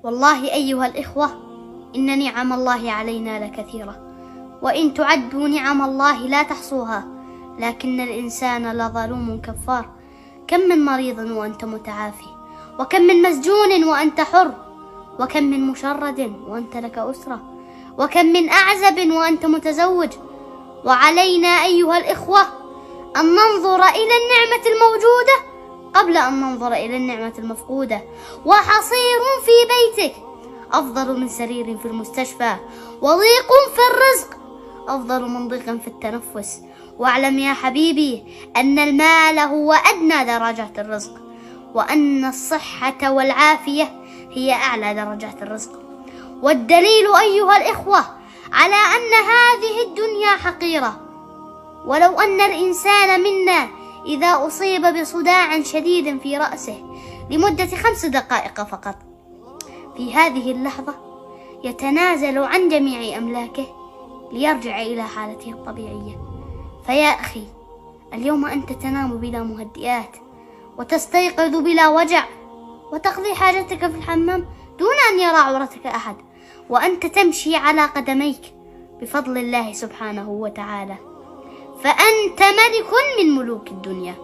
والله أيها الإخوة، إن نعم الله علينا لكثيرة، وإن تعدوا نعم الله لا تحصوها، لكن الإنسان لظلوم كفار. كم من مريض وأنت متعافي، وكم من مسجون وأنت حر، وكم من مشرد وأنت لك أسرة، وكم من أعزب وأنت متزوج. وعلينا أيها الإخوة أن ننظر إلى النعمة الموجودة قبل أن ننظر إلى النعمة المفقودة. وحصير في بيتك أفضل من سرير في المستشفى، وضيق في الرزق أفضل من ضيق في التنفس. واعلم يا حبيبي أن المال هو أدنى درجات الرزق، وأن الصحة والعافية هي أعلى درجات الرزق. والدليل أيها الإخوة على أن هذه الدنيا حقيرة، ولو أن الإنسان منا إذا أصيب بصداع شديد في رأسه لمدة 5 دقائق فقط، في هذه اللحظة يتنازل عن جميع أملاكه ليرجع إلى حالته الطبيعية. فيا أخي، اليوم أنت تنام بلا مهدئات، وتستيقظ بلا وجع، وتقضي حاجتك في الحمام دون أن يرى عورتك أحد، وأنت تمشي على قدميك بفضل الله سبحانه وتعالى. فأنت ملك من ملوك الدنيا.